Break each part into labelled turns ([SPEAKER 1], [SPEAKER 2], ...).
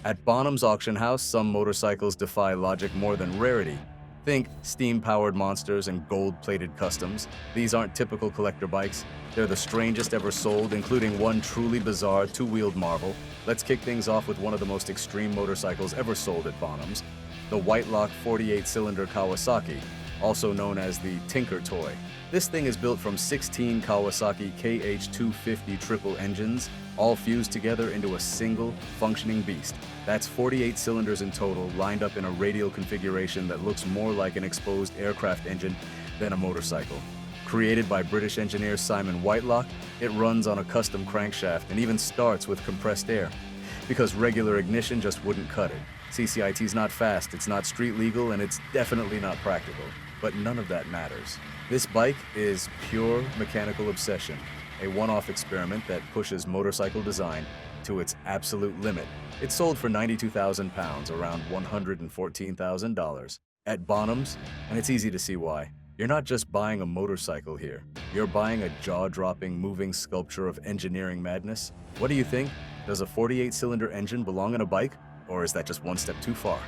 [SPEAKER 1] At Bonhams Auction House, some motorcycles defy logic more than rarity. Think steam-powered monsters and gold-plated customs. These aren't typical collector bikes. They're the strangest ever sold, including one truly bizarre two-wheeled marvel. Let's kick things off with one of the most extreme motorcycles ever sold at Bonhams, the Whitelock 48-cylinder Kawasaki, also known as the Tinker Toy. This thing is built from 16 Kawasaki KH250 triple engines, all fused together into a single, functioning beast. That's 48 cylinders in total, lined up in a radial configuration that looks more like an exposed aircraft engine than a motorcycle. Created by British engineer Simon Whitelock, it runs on a custom crankshaft and even starts with compressed air, because regular ignition just wouldn't cut it. CCIT's not fast, it's not street legal, and it's definitely not practical. But none of that matters. This bike is pure mechanical obsession, a one-off experiment that pushes motorcycle design to its absolute limit. It sold for £92,000, around $114,000, at Bonhams, and it's easy to see why. You're not just buying a motorcycle here. You're buying a jaw-dropping, moving sculpture of engineering madness. What do you think? Does a 48-cylinder engine belong in a bike? Or is that just one step too far?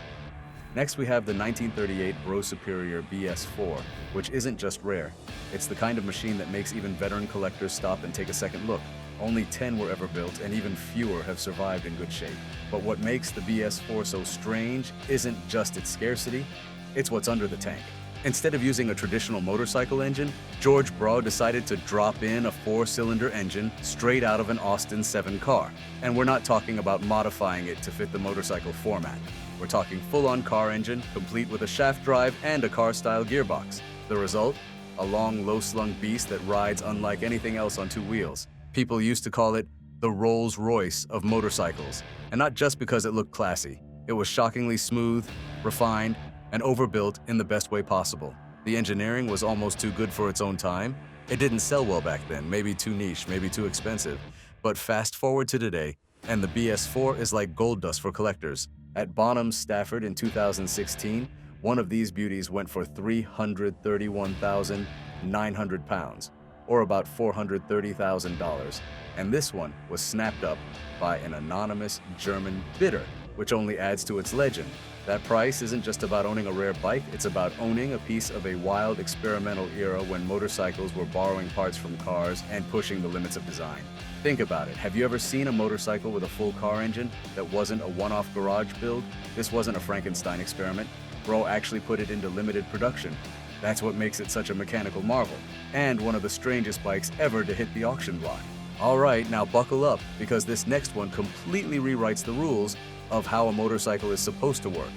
[SPEAKER 1] Next, we have the 1938 Bro Superior BS4, which isn't just rare. It's the kind of machine that makes even veteran collectors stop and take a second look. Only 10 were ever built, and even fewer have survived in good shape. But what makes the BS4 so strange isn't just its scarcity, it's what's under the tank. Instead of using a traditional motorcycle engine, George Braw decided to drop in a 4-cylinder engine straight out of an Austin 7 car. And we're not talking about modifying it to fit the motorcycle format. We're talking full-on car engine, complete with a shaft drive and a car-style gearbox. The result? A long, low-slung beast that rides unlike anything else on two wheels. People used to call it the Rolls-Royce of motorcycles. And not just because it looked classy. It was shockingly smooth, refined, and overbuilt in the best way possible. The engineering was almost too good for its own time. It didn't sell well back then, maybe too niche, maybe too expensive. But fast forward to today, and the BS4 is like gold dust for collectors. At Bonhams Stafford in 2016, one of these beauties went for £331,900, or about $430,000. And this one was snapped up by an anonymous German bidder, which only adds to its legend. That price isn't just about owning a rare bike, it's about owning a piece of a wild experimental era when motorcycles were borrowing parts from cars and pushing the limits of design. Think about it. Have you ever seen a motorcycle with a full car engine that wasn't a one-off garage build? This wasn't a Frankenstein experiment. Bro actually put it into limited production. That's what makes it such a mechanical marvel, and one of the strangest bikes ever to hit the auction block. All right, now buckle up, because this next one completely rewrites the rules of how a motorcycle is supposed to work.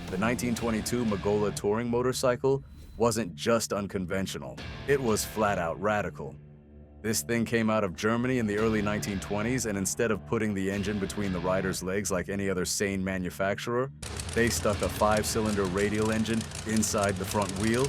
[SPEAKER 1] The 1922 Magola touring motorcycle wasn't just unconventional, it was flat-out radical. This thing came out of Germany in the early 1920s, and instead of putting the engine between the rider's legs like any other sane manufacturer, they stuck a 5-cylinder radial engine inside the front wheel,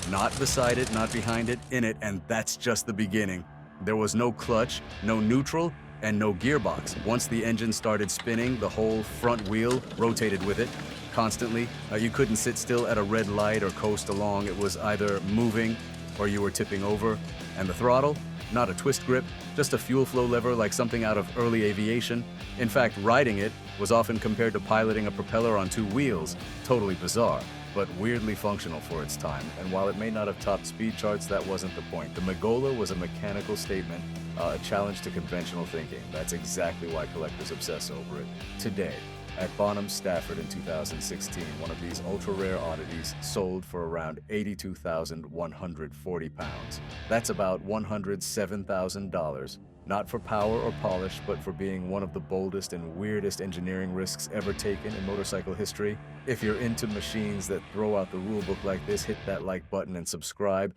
[SPEAKER 1] not beside it, not behind it, in it, and that's just the beginning. There was no clutch, no neutral, and no gearbox. Once the engine started spinning, the whole front wheel rotated with it constantly. You couldn't sit still at a red light or coast along. It was either moving or you were tipping over. And the throttle? Not a twist grip, just a fuel flow lever like something out of early aviation. In fact, riding it was often compared to piloting a propeller on two wheels. Totally bizarre, but weirdly functional for its time. And while it may not have topped speed charts, that wasn't the point. The Magola was a mechanical statement, a challenge to conventional thinking. That's exactly why collectors obsess over it. Today, at Bonhams Stafford in 2016, one of these ultra-rare oddities sold for around £82,140. That's about $107,000. Not for power or polish, but for being one of the boldest and weirdest engineering risks ever taken in motorcycle history. If you're into machines that throw out the rulebook like this, hit that like button and subscribe,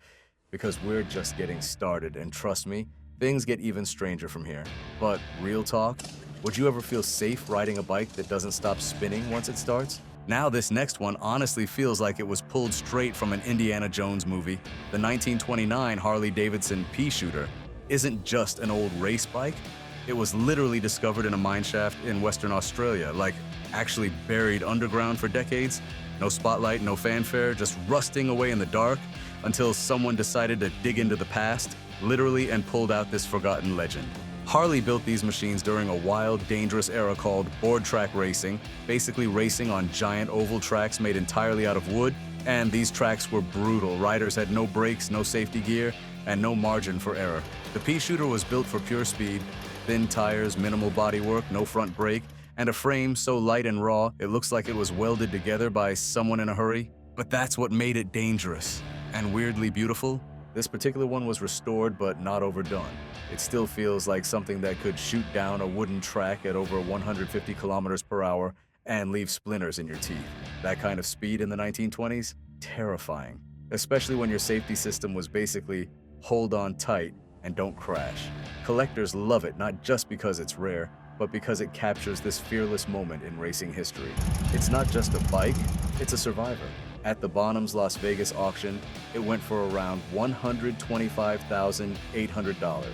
[SPEAKER 1] because we're just getting started, and trust me, things get even stranger from here. But real talk, would you ever feel safe riding a bike that doesn't stop spinning once it starts? Now this next one honestly feels like it was pulled straight from an Indiana Jones movie. The 1929 Harley-Davidson Pea-Shooter isn't just an old race bike. It was literally discovered in a mineshaft in Western Australia, like actually buried underground for decades. No spotlight, no fanfare, just rusting away in the dark until someone decided to dig into the past, literally, and pulled out this forgotten legend. Harley built these machines during a wild, dangerous era called board track racing, basically racing on giant oval tracks made entirely out of wood, and these tracks were brutal. Riders had no brakes, no safety gear, and no margin for error. The pea-shooter was built for pure speed, thin tires, minimal bodywork, no front brake, and a frame so light and raw it looks like it was welded together by someone in a hurry. But that's what made it dangerous and weirdly beautiful. This particular one was restored but not overdone. It still feels like something that could shoot down a wooden track at over 150 kilometers per hour and leave splinters in your teeth. That kind of speed in the 1920s? Terrifying. Especially when your safety system was basically hold on tight and don't crash. Collectors love it not just because it's rare, but because it captures this fearless moment in racing history. It's not just a bike, it's a survivor. At the Bonhams Las Vegas auction, it went for around $125,800.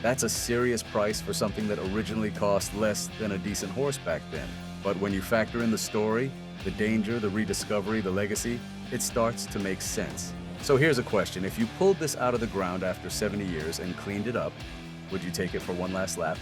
[SPEAKER 1] That's a serious price for something that originally cost less than a decent horse back then. But when you factor in the story, the danger, the rediscovery, the legacy, it starts to make sense. So here's a question. If you pulled this out of the ground after 70 years and cleaned it up, would you take it for one last lap?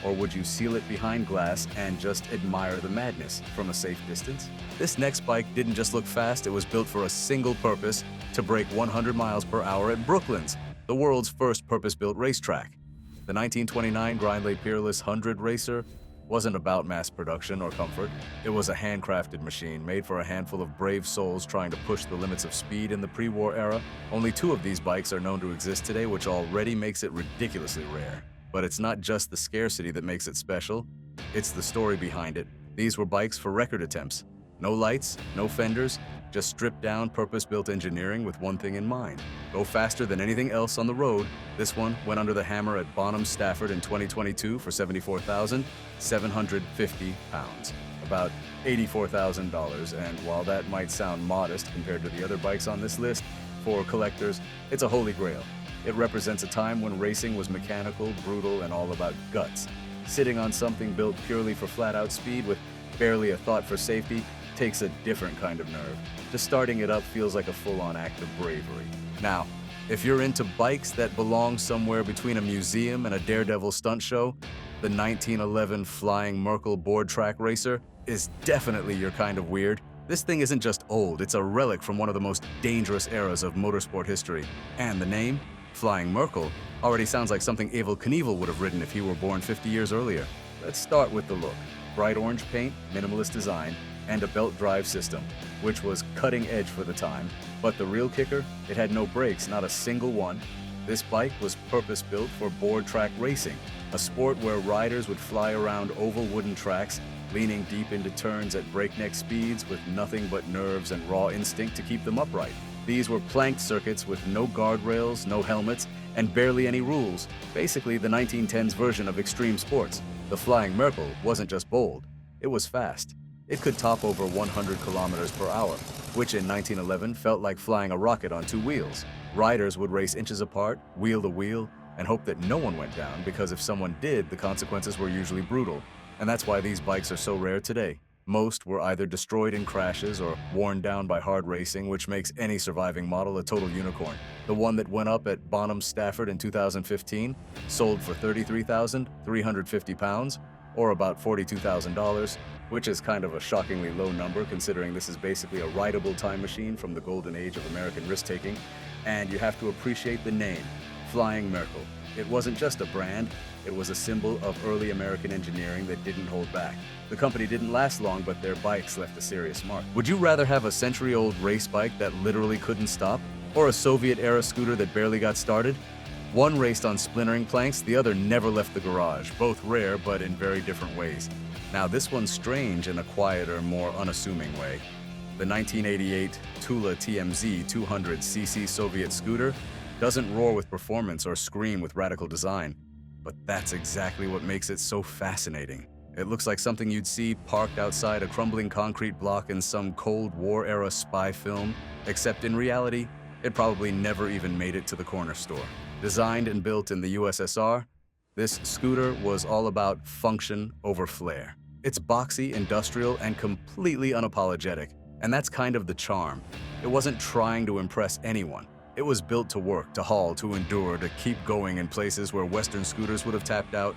[SPEAKER 1] Or would you seal it behind glass and just admire the madness from a safe distance? This next bike didn't just look fast, it was built for a single purpose: to break 100 miles per hour at Brooklands, the world's first purpose-built racetrack. The 1929 Grindlay-Peerless 100 Racer wasn't about mass production or comfort. It was a handcrafted machine made for a handful of brave souls trying to push the limits of speed in the pre-war era. Only 2 of these bikes are known to exist today, which already makes it ridiculously rare. But it's not just the scarcity that makes it special, it's the story behind it. These were bikes for record attempts. No lights, no fenders, just stripped down, purpose-built engineering with one thing in mind: go faster than anything else on the road. This one went under the hammer at Bonhams Stafford in 2022 for 74,750 pounds, about $84,000, and while that might sound modest compared to the other bikes on this list, for collectors, it's a holy grail. It represents a time when racing was mechanical, brutal, and all about guts. Sitting on something built purely for flat-out speed with barely a thought for safety takes a different kind of nerve. Just starting it up feels like a full-on act of bravery. Now, if you're into bikes that belong somewhere between a museum and a daredevil stunt show, the 1911 Flying Merkel board track racer is definitely your kind of weird. This thing isn't just old, it's a relic from one of the most dangerous eras of motorsport history. And the name, Flying Merkel, already sounds like something Evel Knievel would have ridden if he were born 50 years earlier. Let's start with the look. Bright orange paint, minimalist design, and a belt drive system, which was cutting edge for the time. But the real kicker, it had no brakes, not a single one. This bike was purpose-built for board track racing, a sport where riders would fly around oval wooden tracks, leaning deep into turns at breakneck speeds with nothing but nerves and raw instinct to keep them upright. These were planked circuits with no guardrails, no helmets, and barely any rules. Basically the 1910s version of extreme sports. The Flying Merkel wasn't just bold, it was fast. It could top over 100 kilometers per hour, which in 1911 felt like flying a rocket on 2 wheels. Riders would race inches apart, wheel to wheel, and hope that no one went down, because if someone did, the consequences were usually brutal. And that's why these bikes are so rare today. Most were either destroyed in crashes or worn down by hard racing, which makes any surviving model a total unicorn. The one that went up at Bonhams Stafford in 2015 sold for 33,350 pounds, or about $42,000, which is kind of a shockingly low number considering this is basically a rideable time machine from the golden age of American risk-taking. And you have to appreciate the name, Flying Merkel. It wasn't just a brand, it was a symbol of early American engineering that didn't hold back. The company didn't last long, but their bikes left a serious mark. Would you rather have a century-old race bike that literally couldn't stop, or a Soviet-era scooter that barely got started? One raced on splintering planks, the other never left the garage, both rare but in very different ways. Now this one's strange in a quieter, more unassuming way. The 1988 Tula TMZ 200cc Soviet scooter doesn't roar with performance or scream with radical design, but that's exactly what makes it so fascinating. It looks like something you'd see parked outside a crumbling concrete block in some Cold War-era spy film, except in reality, it probably never even made it to the corner store. Designed and built in the USSR, this scooter was all about function over flair. It's boxy, industrial, and completely unapologetic, and that's kind of the charm. It wasn't trying to impress anyone. It was built to work, to haul, to endure, to keep going in places where Western scooters would have tapped out.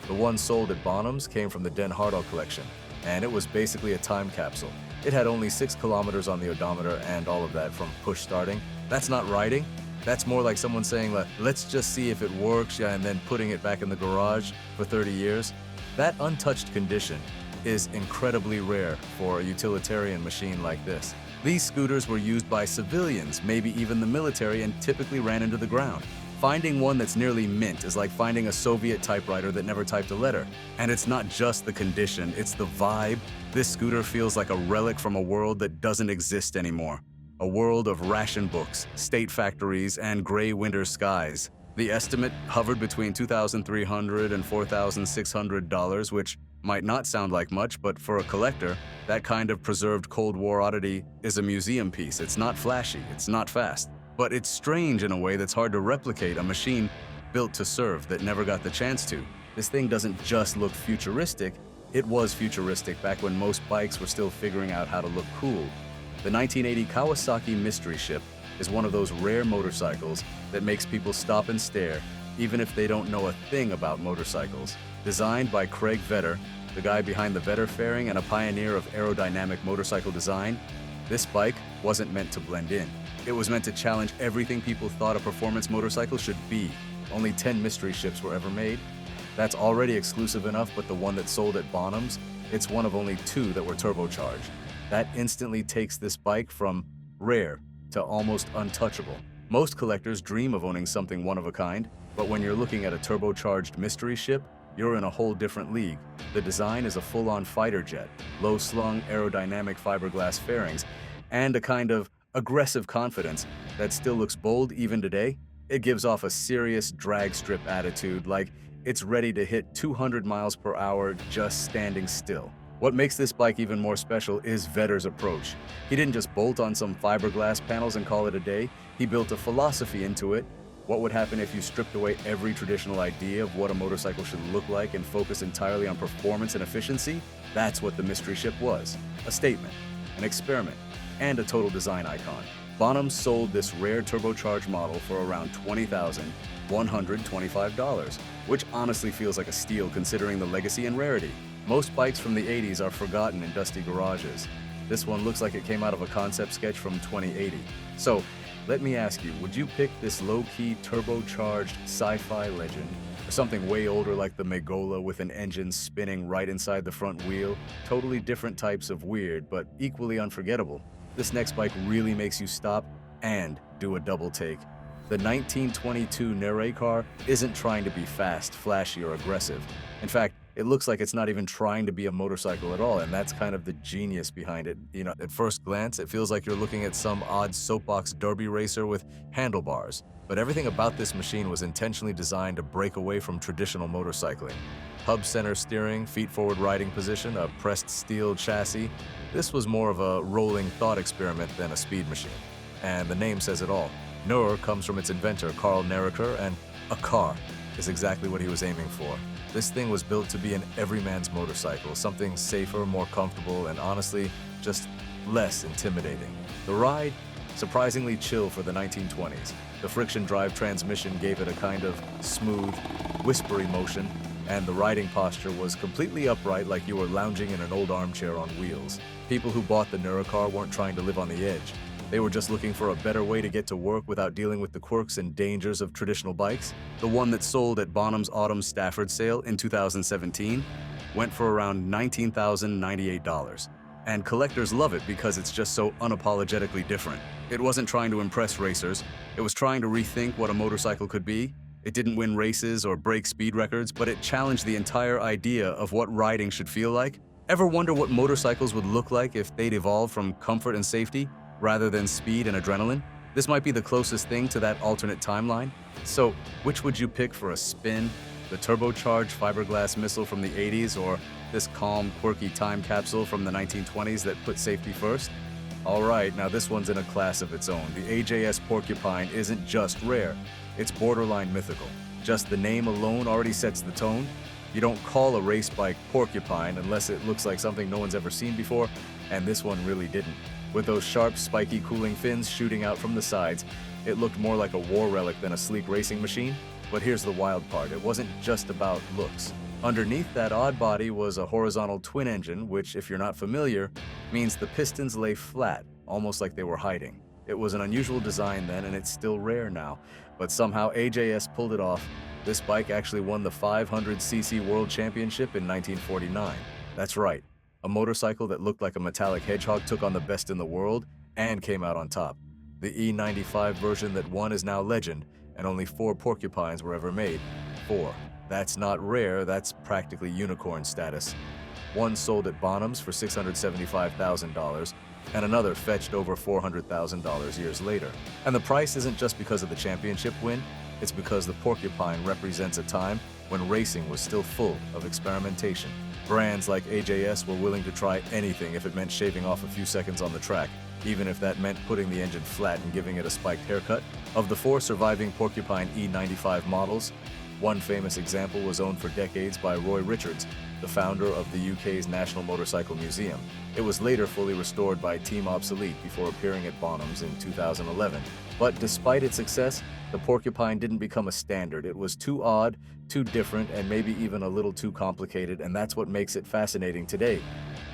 [SPEAKER 1] The one sold at Bonhams came from the Den Hardow collection, and it was basically a time capsule. It had only 6 kilometers on the odometer and all of that from push starting. That's not riding. That's more like someone saying, let's just see if it works, and then putting it back in the garage for 30 years. That untouched condition is incredibly rare for a utilitarian machine like this. These scooters were used by civilians, maybe even the military, and typically ran into the ground. Finding one that's nearly mint is like finding a Soviet typewriter that never typed a letter. And it's not just the condition, it's the vibe. This scooter feels like a relic from a world that doesn't exist anymore. A world of ration books, state factories, and gray winter skies. The estimate hovered between $2,300 and $4,600, which might not sound like much, but for a collector, that kind of preserved Cold War oddity is a museum piece. It's not flashy, it's not fast, but it's strange in a way that's hard to replicate, a machine built to serve that never got the chance to. This thing doesn't just look futuristic, it was futuristic back when most bikes were still figuring out how to look cool. The 1980 Kawasaki Mystery Ship is one of those rare motorcycles that makes people stop and stare, even if they don't know a thing about motorcycles. Designed by Craig Vetter, the guy behind the Vetter fairing and a pioneer of aerodynamic motorcycle design, this bike wasn't meant to blend in. It was meant to challenge everything people thought a performance motorcycle should be. Only 10 mystery ships were ever made. That's already exclusive enough, but the one that sold at Bonhams, it's one of only 2 that were turbocharged. That instantly takes this bike from rare to almost untouchable. Most collectors dream of owning something one of a kind, but when you're looking at a turbocharged mystery ship, you're in a whole different league. The design is a full-on fighter jet, low-slung aerodynamic fiberglass fairings, and a kind of aggressive confidence that still looks bold even today. It gives off a serious drag strip attitude, like it's ready to hit 200 miles per hour just standing still. What makes this bike even more special is Vetter's approach. He didn't just bolt on some fiberglass panels and call it a day. He built a philosophy into it. What would happen if you stripped away every traditional idea of what a motorcycle should look like and focus entirely on performance and efficiency? That's what the Mystery Ship was. A statement, an experiment, and a total design icon. Bonhams sold this rare turbocharged model for around $20,125, which honestly feels like a steal considering the legacy and rarity. Most bikes from the 80s are forgotten in dusty garages. This one looks like it came out of a concept sketch from 2080. So, let me ask you, would you pick this low-key turbocharged sci-fi legend, or something way older like the Megola with an engine spinning right inside the front wheel? Totally different types of weird, but equally unforgettable. This next bike really makes you stop and do a double take. The 1922 Nere car isn't trying to be fast, flashy, or aggressive. In fact, it looks like it's not even trying to be a motorcycle at all, and that's kind of the genius behind it. At first glance, it feels like you're looking at some odd soapbox derby racer with handlebars. But everything about this machine was intentionally designed to break away from traditional motorcycling. Hub center steering, feet-forward riding position, a pressed steel chassis. This was more of a rolling thought experiment than a speed machine. And the name says it all. Nur comes from its inventor, Karl Nereker, and a car is exactly what he was aiming for. This thing was built to be an everyman's motorcycle, something safer, more comfortable, and honestly, just less intimidating. The ride, surprisingly chill for the 1920s. The friction drive transmission gave it a kind of smooth, whispery motion, and the riding posture was completely upright, like you were lounging in an old armchair on wheels. People who bought the Neurocar weren't trying to live on the edge. They were just looking for a better way to get to work without dealing with the quirks and dangers of traditional bikes. The one that sold at Bonhams Autumn Stafford sale in 2017 went for around $19,098. And collectors love it because it's just so unapologetically different. It wasn't trying to impress racers. It was trying to rethink what a motorcycle could be. It didn't win races or break speed records, but it challenged the entire idea of what riding should feel like. Ever wonder what motorcycles would look like if they'd evolved from comfort and safety rather than speed and adrenaline? This might be the closest thing to that alternate timeline. So, which would you pick for a spin? The turbocharged fiberglass missile from the 80s or this calm, quirky time capsule from the 1920s that put safety first? All right, now this one's in a class of its own. The AJS Porcupine isn't just rare, it's borderline mythical. Just the name alone already sets the tone. You don't call a race bike Porcupine unless it looks like something no one's ever seen before, and this one really didn't. With those sharp, spiky cooling fins shooting out from the sides, it looked more like a war relic than a sleek racing machine. But here's the wild part, it wasn't just about looks. Underneath that odd body was a horizontal twin engine, which, if you're not familiar, means the pistons lay flat, almost like they were hiding. It was an unusual design then, and it's still rare now, but somehow AJS pulled it off. This bike actually won the 500cc World Championship in 1949. That's right, a motorcycle that looked like a metallic hedgehog took on the best in the world and came out on top. The E95 version that won is now legend, and only 4 porcupines were ever made. 4. That's not rare, that's practically unicorn status. One sold at Bonhams for $675,000, and another fetched over $400,000 years later. And the price isn't just because of the championship win, it's because the porcupine represents a time when racing was still full of experimentation. Brands like AJS were willing to try anything if it meant shaving off a few seconds on the track, even if that meant putting the engine flat and giving it a spiked haircut. Of the 4 surviving Porcupine E95 models, one famous example was owned for decades by Roy Richards, the founder of the UK's National Motorcycle Museum. It was later fully restored by Team Obsolete before appearing at Bonhams in 2011. But despite its success, the Porcupine didn't become a standard. It was too odd, too different, and maybe even a little too complicated, and that's what makes it fascinating today.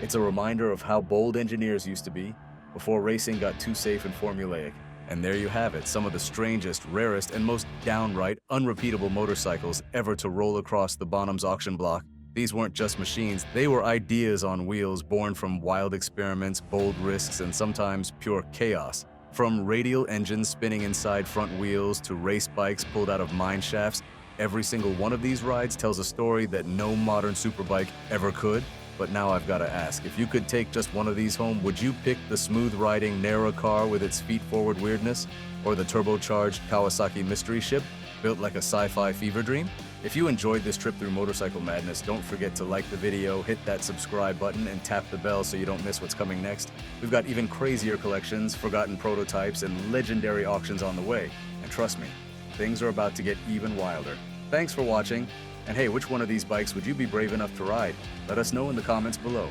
[SPEAKER 1] It's a reminder of how bold engineers used to be before racing got too safe and formulaic. And there you have it, some of the strangest, rarest, and most downright unrepeatable motorcycles ever to roll across the Bonhams auction block. These weren't just machines, they were ideas on wheels born from wild experiments, bold risks, and sometimes pure chaos. From radial engines spinning inside front wheels to race bikes pulled out of mine shafts, every single one of these rides tells a story that no modern superbike ever could. But now I've got to ask, if you could take just one of these home, would you pick the smooth-riding Nara car with its feet-forward weirdness? Or the turbocharged Kawasaki mystery ship, built like a sci-fi fever dream? If you enjoyed this trip through motorcycle madness, don't forget to like the video, hit that subscribe button, and tap the bell so you don't miss what's coming next. We've got even crazier collections, forgotten prototypes, and legendary auctions on the way. And trust me, things are about to get even wilder. Thanks for watching. And hey, which one of these bikes would you be brave enough to ride? Let us know in the comments below.